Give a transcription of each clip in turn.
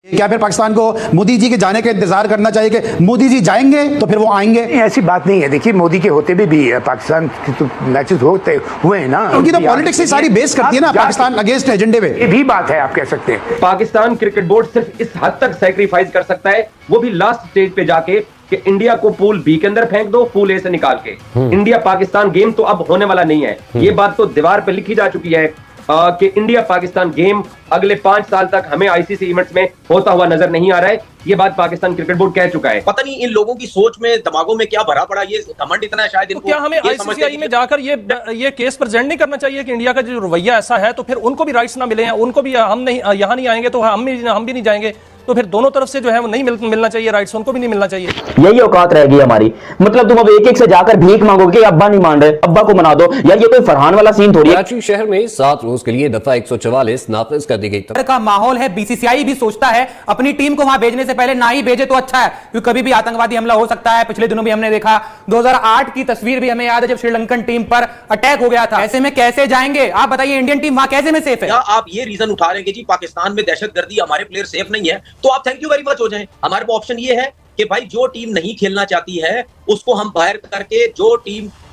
क्या फिर पाकिस्तान को मोदी जी के जाने का इंतजार करना चाहिए कि मोदी जी जाएंगे तो फिर वो आएंगे? ऐसी बात नहीं है। देखिए, मोदी के होते भी पाकिस्तान के तो मैचेस हुए हैं ना। उनकी तो पॉलिटिक्स ही सारी बेस करती है ना पाकिस्तान अगेंस्ट एजेंडे पे। ये भी बात है, आप कह सकते हैं। पाकिस्तान क्रिकेट बोर्ड सिर्फ इस हद तक सैक्रिफाइस कर सकता है, वो भी लास्ट स्टेज पे जाके, कि इंडिया को पूल बी के अंदर फेंक दो, पूल ए से निकाल के। इंडिया पाकिस्तान गेम तो अब होने वाला नहीं है। ये बात तो दीवार पे लिखी जा चुकी है कि इंडिया पाकिस्तान गेम अगले 5 साल तक हमें आईसीसी इवेंट्स में होता हुआ नजर नहीं आ रहा है। ये बात पाकिस्तान क्रिकेट बोर्ड कह चुका है। पता नहीं इन लोगों की सोच में, दिमागों में क्या भरा पड़ा, ये घमंड इतना है शायद इनको। तो क्या हमें आईसीसी में जाकर ये केस प्रेजेंट नहीं करना चाहिए कि इंडिया का जो रवैया ऐसा है, तो फिर उनको भी राइट्स ना मिले हैं, उनको भी हम नहीं, यहाँ नहीं आएंगे तो हम भी नहीं जाएंगे, तो फिर दोनों तरफ से जो है वो नहीं मिलना चाहिए, राइट्स उनको भी नहीं मिलना चाहिए। यही औकात रहेगी हमारी। मतलब तुम अब एक एक से जाकर भीख मांगोगे, अब्बा नहीं मान रहे, अब्बा को मना दो यार। ये कोई फरहान वाला सीन थोड़ी है। कराची शहर में 7 रोज के लिए दफा 144 नाफिज कर दी गई का माहौल है। बीसीसीआई भी सोचता है अपनी टीम को वहां भेजने से पहले ना ही भेजे तो अच्छा है, क्योंकि कभी भी आतंकवादी हमला हो सकता है। पिछले दिनों भी हमने देखा, 2008 की तस्वीर भी हमें याद है जब श्रीलंकन टीम पर अटैक हो गया था। ऐसे में कैसे जाएंगे आप बताइए? इंडियन टीम वहां कैसे में सेफ है? क्या आप ये रीजन उठा रहे हैं कि जी पाकिस्तान में दहशतगर्दी, हमारे प्लेयर सेफ नहीं है, तो आप थैंक यू वेरी मच हो जाएं। हमारे पास ऑप्शन ये है कि भाई जो टीम नहीं खेलना चाहती है उसको हम बाहर करके,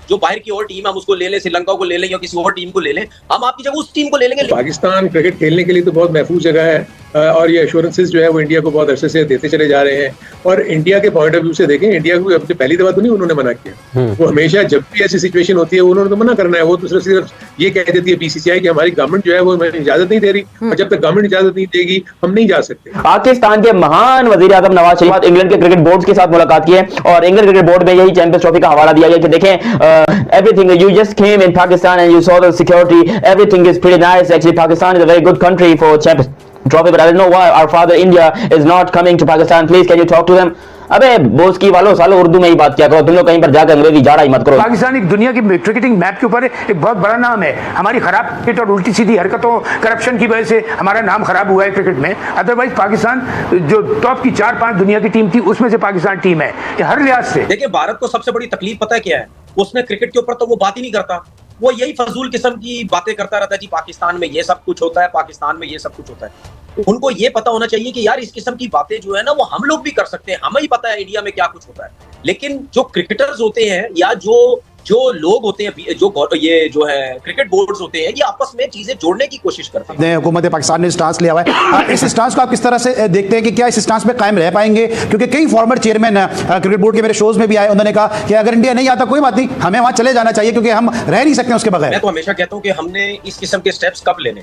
जो बाहर की और टीम हम उसको ले लें, श्रीलंका को ले लें या किसी और टीम को ले लें, हम आपकी जगह उस टीम को ले लेंगे। पाकिस्तान क्रिकेट खेलने के लिए तो बहुत महफूज जगह है और ये एश्योरेंसेस जो है वो इंडिया को बहुत अरसे से देते चले जा रहे हैं। और इंडिया के पॉइंट ऑफ व्यू से देखें, इंडिया को अपनी पहली दफा तो नहीं उन्होंने मना किया, वो हमेशा जब भी ऐसी सिचुएशन होती है उन्होंने तो मना करना है। वो तो सिर्फ ये कह देती है बीसीसीआई कि हमारी गवर्नमेंट जो है वो हमें इजाजत नहीं दे रही, और जब तक गवर्नमेंट इजाजत नहीं देगी हम नहीं जा सकते। पाकिस्तान के महान वजीर आजम नवाज शरीफ इंग्लैंड के क्रिकेट बोर्ड के साथ मुलाकात की है और इंग्लैंड क्रिकेट बोर्ड में यही चैंपियंस ट्रॉफी का हवाला दिया गया कि देखें everything you just came in Pakistan and you saw the security, everything is pretty nice. Actually Pakistan is a very good country for champions trophy, but I don't know why our father India is not coming to Pakistan. Please can you talk to them? अबे बोस की वालों, सालों उर्दू में ही बात किया करो, तुम लोग कहीं पर जाकर अंग्रेजी जाड़ा ही मत करो। पाकिस्तान एक दुनिया की क्रिकेटिंग मैप के ऊपर एक बहुत बड़ा नाम है। हमारी खराब क्रिकेट और उल्टी सीधी हरकतों, करप्शन की वजह से हमारा नाम खराब हुआ है क्रिकेट में। अदरवाइज पाकिस्तान जो टॉप की 4-5 दुनिया की टीम थी उसमें से पाकिस्तान टीम है, ये हर लिहाज से। देखिए, भारत को सबसे बड़ी तकलीफ पता है क्या है? उसने क्रिकेट के ऊपर तो वो बात ही नहीं करता, वो यही फजूल किस्म की बातें करता रहता है। जी पाकिस्तान में ये सब कुछ होता है, पाकिस्तान में ये सब कुछ होता है। उनको ये पता होना चाहिए कि यार इस किस्म की बातें जो है ना वो हम लोग भी कर सकते हैं, हमें ही पता है इंडिया में क्या कुछ होता है। लेकिन जो क्रिकेटर्स होते हैं या जो लोग होते हैं, ये जो है क्रिकेट बोर्ड्स होते हैं, ये आपस में चीजें जोड़ने की कोशिश करते हैं। हुकूमत पाकिस्तान ने स्टांस लिया हुआ है, इस स्टांस को आप किस तरह से देखते हैं कि क्या इस स्टांस पे कायम रह पाएंगे? क्योंकि कई फॉर्मर चेयरमैन क्रिकेट बोर्ड के मेरे शोज में भी आए, उन्होंने कहा कि अगर इंडिया नहीं आता कोई बात नहीं, हमें वहां चले जाना चाहिए क्योंकि हम रह नहीं सकते उसके बगैर। मैं तो हमेशा कहता हूं कि हमने इस किस्म के स्टेप्स कब लेने,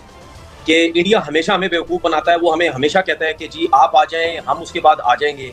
कि इंडिया हमेशा हमें बेवकूफ बनाता है। वो हमें हमेशा कहता है कि जी आप आ जाएं, हम उसके बाद आ जाएंगे।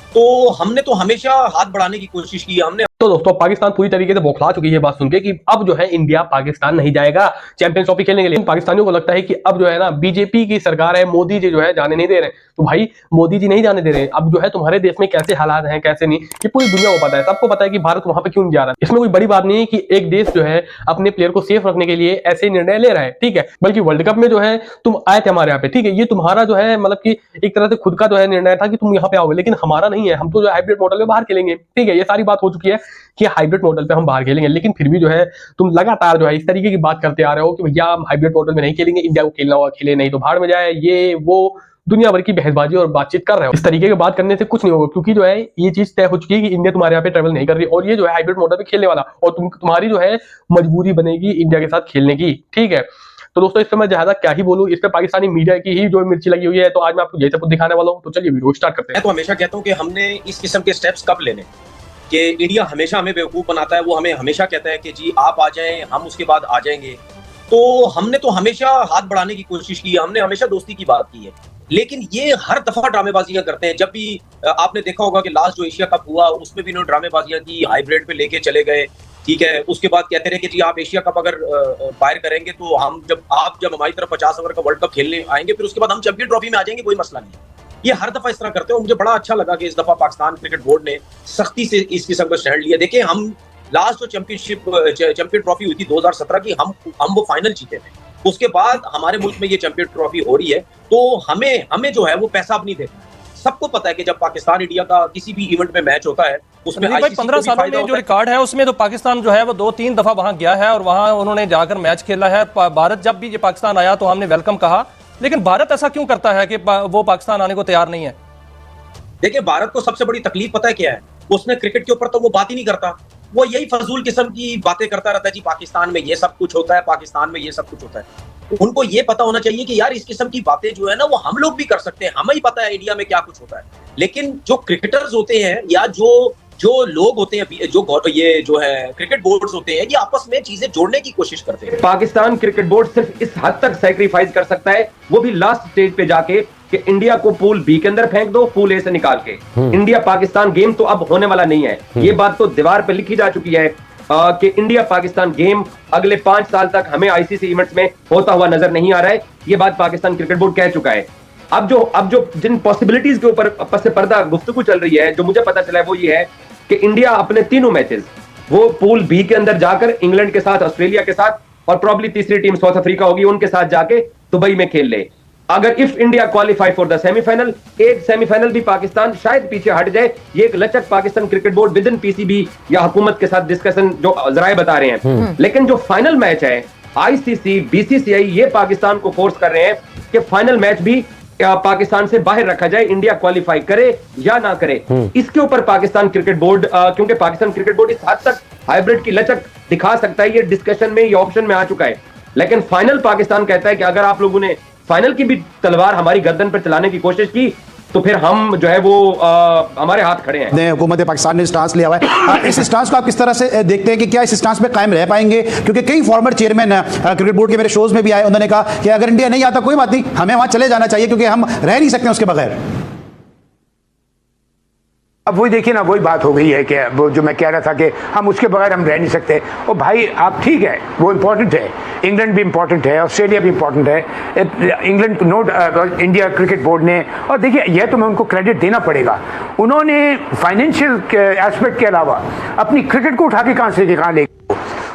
तो हमने तो हमेशा हाथ बढ़ाने की कोशिश की। हमने तो दोस्तों पाकिस्तान पूरी तरीके से बौखला चुकी है बात सुन के कि अब जो है इंडिया पाकिस्तान नहीं जाएगा चैंपियंस ट्रॉफी खेलने के लिए। पाकिस्तानियों को लगता है कि अब जो है ना बीजेपी की सरकार है, मोदी जी जो है जाने नहीं दे रहे। तो भाई मोदी जी नहीं जाने दे रहे, अब जो है तुम्हारे देश में कैसे हालात हैं कैसे नहीं, ये पूरी दुनिया को पता है, सबको पता है कि भारत वहां पे क्यों नहीं जा रहा है। इसमें कोई बड़ी बात नहीं है कि एक देश जो है अपने प्लेयर को सेफ रखने के लिए ऐसे निर्णय ले रहा है, ठीक है। बल्कि वर्ल्ड कप में जो है तुम आए थे हमारे यहाँ पे, ठीक है, ये तुम्हारा जो है मतलब कि एक तरह से खुद का जो है निर्णय था कि तुम यहाँ पे आओगे, लेकिन हमारा नहीं है। हम तो जो हाइब्रिड मॉडल में बाहर खेलेंगे, ठीक है, ये सारी बात हो चुकी है कि हाइब्रिड मॉडल पे हम बाहर खेलेंगे। लेकिन फिर भी जो है तुम लगातार जो है इस तरीके की बात करते आ रहे हो कि भैया हम हाइब्रिड मॉडल में नहीं खेलेंगे, इंडिया को खेलना होगा, खेले नहीं तो भाड़ में जाए, ये वो दुनिया भर की बहसबाजी और बातचीत कर रहे हो। इस तरीके की बात करने से कुछ नहीं होगा, क्योंकि जो है ये चीज तय हो चुकी है कि इंडिया तुम्हारे यहाँ पे ट्रेवल नहीं कर रही और ये जो है हाइब्रिड मॉडल पे खेलने वाला, और तुम्हारी जो है मजबूरी बनेगी इंडिया के साथ खेलने की, ठीक है। तो दोस्तों इस समय ज्यादा क्या ही बोलूं, इस पे पाकिस्तानी मीडिया की ही जो मिर्ची लगी हुई है। तो आज मैं आपको यही सब दिखाने वाला हूं, तो चलिए वीडियो स्टार्ट करते हैं। मैं तो हमेशा कहता हूं कि हमने इस किस्म के स्टेप्स कब लेने, कि इंडिया हमेशा हमें बेवकूफ बनाता है। वो हमें हमेशा कहता है कि जी आप आ जाएं, हम उसके बाद आ जाएंगे। तो हमने तो हमेशा हाथ बढ़ाने की कोशिश की है, हमने हमेशा दोस्ती की बात की है। लेकिन ये हर दफा ड्रामेबाजियां करते हैं। जब भी आपने देखा होगा कि लास्ट जो एशिया कप हुआ उसमें भी इन्होंने ड्रामेबाजियां की, हाइब्रिड पे लेके चले गए, ठीक है। उसके बाद कहते रहे कि जी आप एशिया कप अगर बाहर करेंगे तो हम जब हमारी तरफ 50 ओवर का वर्ल्ड कप खेलने आएंगे फिर उसके बाद हम चैंपियन ट्रॉफी में आ जाएंगे, कोई मसला नहीं। ये हर दफा इस तरह करते हैं। मुझे बड़ा अच्छा लगा कि इस दफा पाकिस्तान क्रिकेट बोर्ड ने सख्ती से इस किस्म का स्टैंड लिया। देखिए, हम लास्ट जो चैंपियन ट्रॉफी हुई थी 2017 की, हम वो फाइनल जीते थे। उसके बाद हमारे मुल्क में ये चैंपियन ट्रॉफी हो रही है, तो हमें जो है वो पैसा अब नहीं देखना। सबको पता है कि जब पाकिस्तान इंडिया का किसी भी इवेंट में मैच होता है उसमें 15 सालों में जो रिकॉर्ड है उसमें तो पाकिस्तान जो है वो 2-3 दफा वहां गया है और वहां उन्होंने जाकर मैच खेला है। भारत जब भी ये पाकिस्तान आया तो हमने वेलकम कहा लेकिन भारत ऐसा क्यों करता है कि वो पाकिस्तान आने को तैयार नहीं है? देखिए, भारत को सबसे बड़ी तकलीफ पता है क्या है? उसने क्रिकेट के ऊपर तो वो बात ही नहीं करता, वो यही फजूल किस्म की बातें करता रहता है जी, पाकिस्तान में ये सब कुछ होता है, पाकिस्तान में ये सब कुछ होता है। उनको ये पता होना चाहिए कि यार इस किस्म की बातें जो है ना वो हम लोग भी कर सकते हैं, हमें ही पता है इंडिया में क्या कुछ होता है। लेकिन जो क्रिकेटर्स होते हैं या जो लोग होते हैं, ये जो है क्रिकेट बोर्ड्स होते हैं, ये आपस में चीजें जोड़ने की कोशिश करते हैं। पाकिस्तान क्रिकेट बोर्ड सिर्फ इस हद तक सैक्रिफाइस कर सकता है, वो भी लास्ट स्टेज पे जाके, कि इंडिया को पूल बी के अंदर फेंक दो, पूल ए से निकाल के। इंडिया पाकिस्तान गेम तो अब होने वाला नहीं है, ये बात तो दीवार पे लिखी जा चुकी है कि इंडिया पाकिस्तान गेम अगले 5 साल तक हमें आईसीसी इवेंट्स में होता हुआ नजर नहीं आ रहा है। ये बात पाकिस्तान क्रिकेट बोर्ड कह चुका है। अब जो जिन पॉसिबिलिटीज के ऊपर से पर्दा गुफ्तगू चल रही है, जो मुझे पता चला है वो ये है कि इंडिया अपने तीनों मैचेस वो पूल बी के अंदर जाकर इंग्लैंड के साथ, ऑस्ट्रेलिया के साथ और प्रॉब्ली तीसरी टीम साउथ अफ्रीका होगी उनके साथ जाके दुबई में खेल ले। अगर if India qualify for the semifinal, एक सेमीफाइनल भी पाकिस्तान शायद पीछे हट जाए, ये एक लचक Pakistan cricket board with in PCB या हुकूमत के साथ डिस्कशन जो जराए बता रहे हैं। लेकिन जो फाइनल मैच है, आईसीसी, बीसीसीआई ये पाकिस्तान को फोर्स कर रहे हैं कि फाइनल मैच भी पाकिस्तान से बाहर रखा जाए, इंडिया क्वालिफाई करे या ना करे। इसके ऊपर पाकिस्तान क्रिकेट बोर्ड, क्योंकि पाकिस्तान क्रिकेट बोर्ड इस हद तक हाइब्रिड की लचक दिखा सकता है, ये डिस्कशन में, ये ऑप्शन में आ चुका है। लेकिन फाइनल पाकिस्तान कहता है कि अगर आप लोगों ने फाइनल की भी तलवार हमारी गर्दन पर चलाने की कोशिश की तो फिर हम जो है वो हमारे हाथ खड़े हैं। हुकूमत पाकिस्तान ने स्टांस लिया हुआ है, इस स्टांस को आप किस तरह से देखते हैं कि क्या इस स्टांस पे कायम रह पाएंगे? क्योंकि कई फॉर्मर चेयरमैन क्रिकेट बोर्ड के मेरे शोज में भी आए, उन्होंने कहा कि अगर इंडिया नहीं आता कोई बात नहीं, हमें वहां चले जाना चाहिए क्योंकि हम रह नहीं सकते उसके बगैर। अब वही देखिए ना, वही बात हो गई है कि वो जो मैं कह रहा था कि हम उसके बगैर हम रह नहीं सकते। और भाई आप ठीक है, वो इम्पोर्टेंट है, इंग्लैंड भी इम्पोर्टेंट है, ऑस्ट्रेलिया भी इम्पोर्टेंट है, England note India cricket board ने। और देखिए यह तो मैं उनको क्रेडिट देना पड़ेगा, उन्होंने फाइनेंशियल एस्पेक्ट के अलावा अपनी क्रिकेट को उठा के कहाँ ले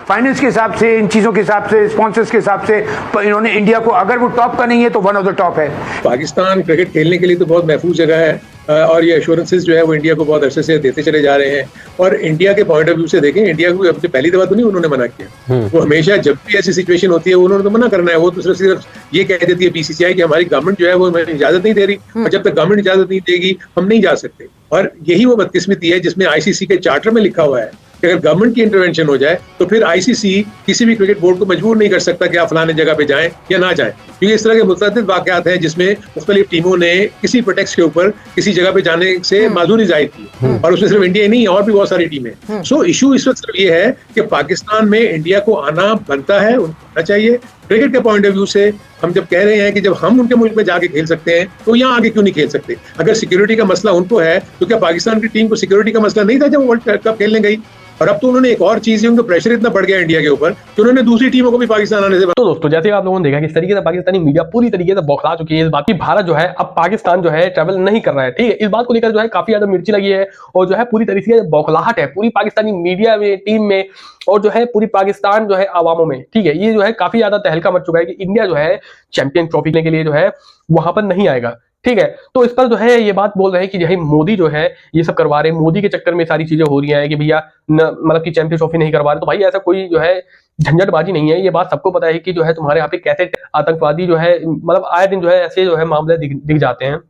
फाइनेंस के हिसाब से, इन चीज़ों के हिसाब से, स्पॉन्सर्स के हिसाब से इन्होंने इंडिया को, अगर वो टॉप का नहीं है तो वन ऑफ द टॉप है। पाकिस्तान क्रिकेट खेलने के लिए तो बहुत महफूज जगह है और ये एश्योरेंसेस जो है वो इंडिया को बहुत अरसे से देते चले जा रहे हैं। और इंडिया के पॉइंट ऑफ व्यू से देखें, इंडिया को अपनी पहली दफा तो नहीं उन्होंने मना किया, वो हमेशा जब भी ऐसी सिचुएशन होती है उन्होंने तो मना करना है। वो तो सिर्फ ये कह देती है बीसीसीआई कि हमारी गवर्नमेंट जो है वो हमें इजाजत नहीं दे रही, और जब तक गवर्नमेंट इजाजत नहीं देगी हम नहीं जा सकते। और यही वो बदकिस्मती है जिसमें आईसीसी के चार्टर में लिखा हुआ है कि अगर गवर्नमेंट की इंटरवेंशन हो जाए तो फिर आईसीसी किसी भी क्रिकेट बोर्ड को मजबूर नहीं कर सकता कि आप फलाने जगह पे जाएं या ना जाएं, क्योंकि इस तरह के मुतअद्दिद वाकयात हैं जिसमें मुख्तलिफ टीमों ने किसी प्रोटेक्ट के ऊपर किसी जगह पे जाने से माजूरी जाहिर की, और उसमें सिर्फ इंडिया ही नहीं और भी बहुत सारी टीमें। सो इशू इस वक्त सिर्फ ये है कि पाकिस्तान में इंडिया को आना बनता है, उनको आना चाहिए। क्रिकेट के पॉइंट ऑफ व्यू से हम जब कह रहे हैं कि जब हम उनके मुल्क में जाके खेल सकते हैं तो यहाँ आगे क्यों नहीं खेल सकते? अगर सिक्योरिटी का मसला उनको है तो क्या पाकिस्तान की टीम को सिक्योरिटी का मसला नहीं था जब वो वर्ल्ड कप खेलने गई? और अब तो उन्होंने एक और चीज है, उनका प्रेशर इतना बढ़ गया इंडिया के ऊपर कि उन्होंने दूसरी टीमों को भी पाकिस्तान आने से। तो दोस्तों, जैसे आप लोगों ने देखा कि इस तरीके से पाकिस्तानी मीडिया पूरी तरीके से बौखला चुकी है इस बात की, भारत जो है अब पाकिस्तान जो है ट्रैवल नहीं कर रहा है। ठीक है, इस बात को लेकर जो है काफी ज्यादा मिर्ची लगी है और जो है पूरी तरीके से बौखलाहट है पूरी पाकिस्तानी मीडिया में, टीम में और जो है पूरी पाकिस्तान जो है अवामों में। ठीक है, ये जो है काफी ज्यादा तहलका मच चुका है कि इंडिया जो है चैंपियन ट्रॉफी के लिए जो है वहां पर नहीं आएगा। ठीक है, तो इस पर जो है ये बात बोल रहे हैं कि यही मोदी जो है ये सब करवा रहे हैं, मोदी के चक्कर में सारी चीजें हो रही हैं कि भैया मतलब कि चैंपियन ट्रॉफी नहीं करवा रहे। तो भाई ऐसा कोई जो है झंझटबाजी नहीं है, ये बात सबको पता है कि जो है तुम्हारे यहाँ पे कैसे आतंकवादी जो है मतलब आए दिन जो है ऐसे जो है मामले दिख जाते हैं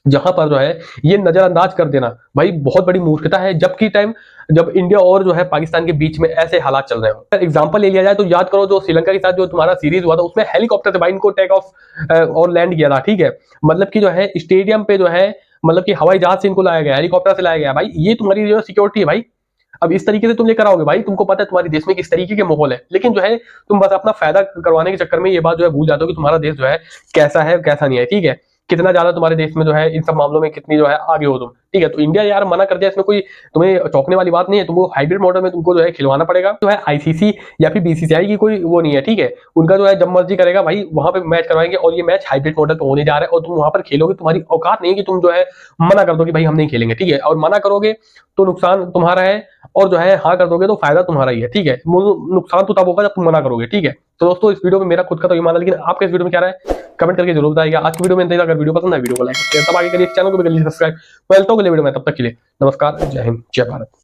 जहां पर जो है ये नजरअंदाज कर देना भाई बहुत बड़ी मूर्खता है, जबकि टाइम जब इंडिया और जो है पाकिस्तान के बीच में ऐसे हालात चल रहे हो। एग्जांपल ले लिया जाए तो याद करो जो श्रीलंका के साथ जो तुम्हारा सीरीज हुआ था उसमें हेलीकॉप्टर से भाई इनको टेक ऑफ और लैंड किया था। ठीक है, मतलब कि जो है स्टेडियम पे जो है मतलब कि हवाई जहाज से इनको लाया गया, हेलीकॉप्टर से लाया गया। भाई ये तुम्हारी जो सिक्योरिटी है भाई, अब इस तरीके से तुम लेकर आओगे भाई, तुमको पता है तुम्हारे देश में किस तरीके के माहौल है, लेकिन जो है तुम बस अपना फायदा करवाने के चक्कर में ये बात जो है भूल जाते हो कि तुम्हारा देश जो है कैसा है कैसा नहीं है। ठीक है, कितना ज्यादा तुम्हारे देश में जो है इन सब मामलों में कितनी जो है आगे हो तुम। ठीक है, तो इंडिया यार मना कर दिया, इसमें कोई तुम्हें चौंकने वाली बात नहीं है। तुमको हाइब्रिड मॉडल में तुमको जो है खिलवाना पड़ेगा। जो है आईसीसी या फिर बीसीसीआई की कोई वो नहीं है। ठीक है, उनका जो है जब मर्जी करेगा भाई वहां पे मैच करवाएंगे और ये मैच हाइब्रिड मॉडल पे होने जा रहा है और तुम वहां पर खेलोगे, तुम्हारी औकात नहीं है कि तुम जो है मना कर दो कि भाई हम नहीं खेलेंगे। ठीक है, और मना करोगे तो नुकसान तुम्हारा है और जो है हाँ कर दोगे तो फायदा तुम्हारा ही है। ठीक है, नुकसान तो तब होगा जब तुम मना करोगे। ठीक है, तो दोस्तों इस वीडियो में मेरा खुद का तो ये माना, लेकिन आपके इस वीडियो में क्या रहा है कमेंट करके जरूर बताइएगा। आज की वीडियो में अगर वीडियो पसंद है वीडियो को लाइक करिए, तब आगे करिए, चैनल को भी कर लीजिए सब्सक्राइब। वेलकम के लिए वीडियो में, तब तक के लिए नमस्कार, जय हिंद, जय भारत।